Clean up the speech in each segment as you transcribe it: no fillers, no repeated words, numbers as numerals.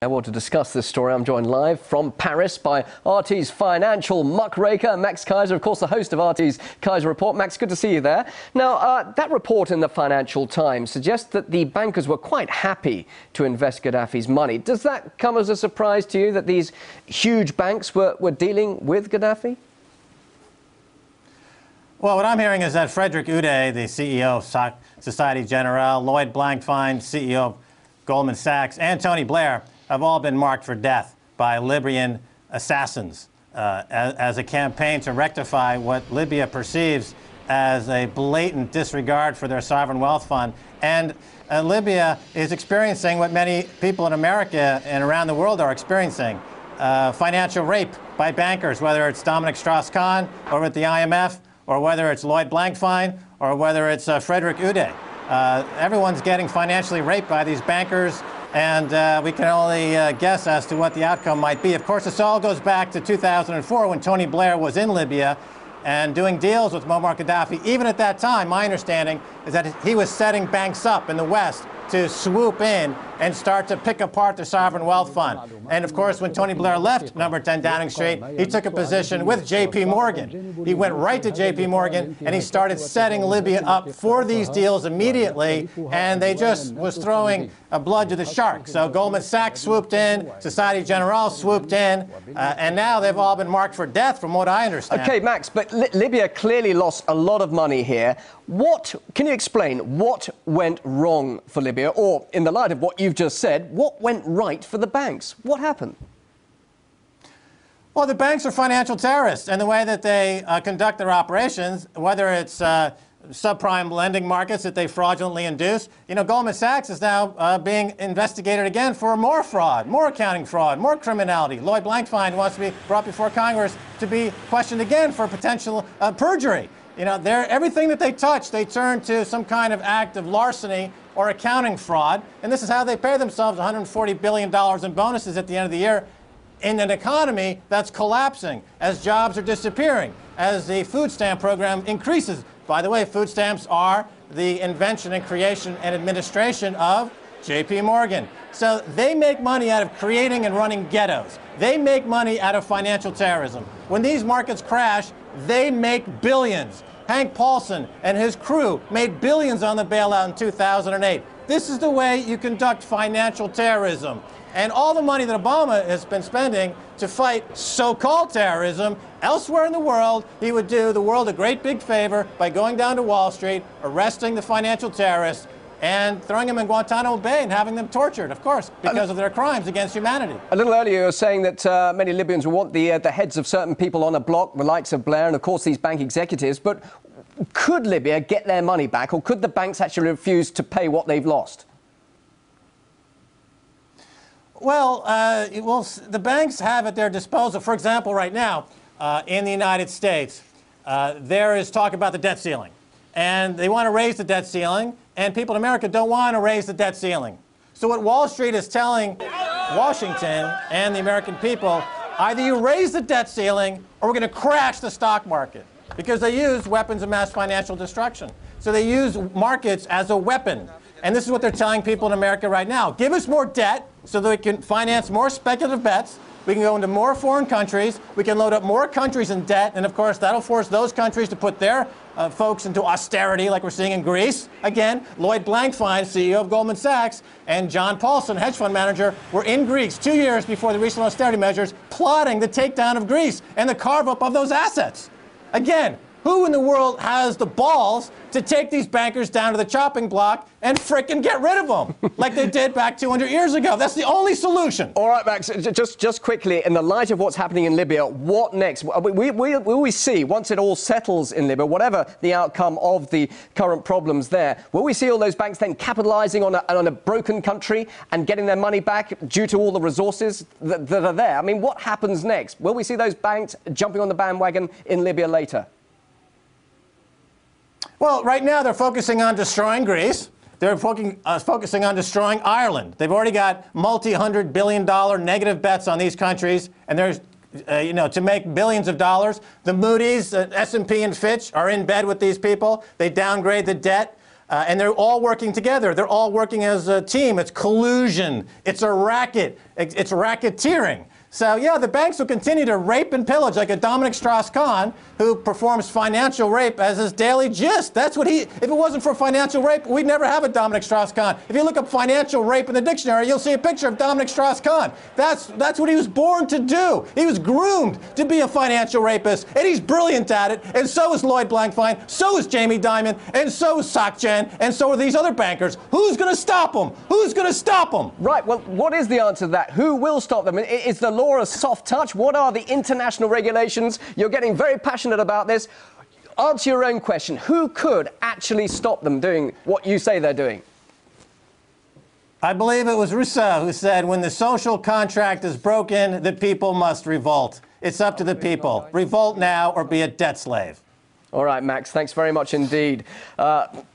Well, to discuss this story, I'm joined live from Paris by RT's financial muckraker, Max Keiser, of course, the host of RT's Keiser Report. Max, good to see you there. Now, that report in the Financial Times suggests that the bankers were quite happy to invest Gaddafi's money. Does that come as a surprise to you that these huge banks were dealing with Gaddafi? Well, what I'm hearing is that Frédéric Oudéa, the CEO of Société Générale, Lloyd Blankfein, CEO of Goldman Sachs, and Tony Blair have all been marked for death by Libyan assassins as a campaign to rectify what Libya perceives as a blatant disregard for their sovereign wealth fund. And Libya is experiencing what many people in America and around the world are experiencing, financial rape by bankers, whether it's Dominic Strauss-Kahn over at the IMF, or whether it's Lloyd Blankfein, or whether it's Frédéric Oudéa. Everyone's getting financially raped by these bankers, and we can only guess as to what the outcome might be. Of course, this all goes back to 2004 when Tony Blair was in Libya and doing deals with Muammar Gaddafi. Even at that time, my understanding is that he was setting banks up in the West to swoop in and start to pick apart the sovereign wealth fund. And of course, when Tony Blair left number 10 Downing Street, he took a position with J.P. Morgan. He went right to J.P. Morgan and he started setting Libya up for these deals immediately, and they just was throwing blood to the sharks. So Goldman Sachs swooped in, Société Générale swooped in, and now they've all been marked for death from what I understand. Okay, Max, but Libya clearly lost a lot of money here. Can you explain what went wrong for Libya, or in the light of what you've just said, what went right for the banks? What happened? Well, the banks are financial terrorists, and the way that they conduct their operations, whether it's subprime lending markets that they fraudulently induce. You know, Goldman Sachs is now being investigated again for more fraud, more accounting fraud, more criminality. Lloyd Blankfein wants to be brought before Congress to be questioned again for potential perjury. You know, everything that they touch, they turn to some kind of act of larceny or accounting fraud. And this is how they pay themselves $140 billion in bonuses at the end of the year in an economy that's collapsing, as jobs are disappearing, as the food stamp program increases. By the way, food stamps are the invention and creation and administration of J.P. Morgan. So they make money out of creating and running ghettos. They make money out of financial terrorism. When these markets crash, they make billions. Hank Paulson and his crew made billions on the bailout in 2008. This is the way you conduct financial terrorism. And all the money that Obama has been spending to fight so-called terrorism elsewhere in the world, he would do the world a great big favor by going down to Wall Street, arresting the financial terrorists, and throwing them in Guantanamo Bay and having them tortured, of course, because of their crimes against humanity. A little earlier, you were saying that many Libyans will want the heads of certain people on a block, the likes of Blair and, of course, these bank executives. But could Libya get their money back, or could the banks actually refuse to pay what they've lost? Well, the banks have at their disposal, for example, right now, in the United States, there is talk about the debt ceiling. And they want to raise the debt ceiling, and people in America don't want to raise the debt ceiling. So what Wall Street is telling Washington and the American people, either you raise the debt ceiling or we're going to crash the stock market, because they use weapons of mass financial destruction. So they use markets as a weapon. And this is what they're telling people in America right now. Give us more debt so that we can finance more speculative bets. We can go into more foreign countries. We can load up more countries in debt. And, of course, that'll force those countries to put their folks into austerity, like we're seeing in Greece. Again, Lloyd Blankfein, CEO of Goldman Sachs, and John Paulson, hedge fund manager, were in Greece 2 years before the recent austerity measures, plotting the takedown of Greece and the carve-up of those assets. Again, who in the world has the balls to take these bankers down to the chopping block and frickin' get rid of them, like they did back 200 years ago? That's the only solution. All right, Max, just quickly, in the light of what's happening in Libya, what next? Will we see, once it all settles in Libya, whatever the outcome of the current problems there, will we see all those banks then capitalizing on a broken country and getting their money back due to all the resources that are there? I mean, what happens next? Will we see those banks jumping on the bandwagon in Libya later? Well, right now they're focusing on destroying Greece. They're focusing on destroying Ireland. They've already got multi-$100 billion negative bets on these countries, and there's, to make billions of dollars. The Moody's, S&P, and Fitch are in bed with these people. They downgrade the debt. And they're all working together. They're all working as a team. It's collusion. It's a racket. It's racketeering. So, yeah, the banks will continue to rape and pillage like a Dominic Strauss-Kahn who performs financial rape as his daily gist. That's what if it wasn't for financial rape, we'd never have a Dominic Strauss-Kahn. If you look up financial rape in the dictionary, you'll see a picture of Dominic Strauss-Kahn. That's what he was born to do. He was groomed to be a financial rapist, and he's brilliant at it, and so is Lloyd Blankfein, so is Jamie Dimon, and so is Sokchen, and so are these other bankers. Who's going to stop them? Who's going to stop them? Right, well, what is the answer to that? Who will stop them? Is the law a soft touch? What are the international regulations? You're getting very passionate about this. Answer your own question. Who could actually stop them doing what you say they're doing? I believe it was Rousseau who said, when the social contract is broken, the people must revolt. It's up to the people. Revolt now or be a debt slave. All right, Max, thanks very much indeed.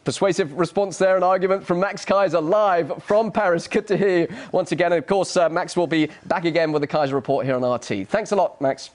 Persuasive response there, an argument from Max Keiser live from Paris. Good to hear you once again. And of course, Max will be back again with the Keiser Report here on RT. Thanks a lot, Max.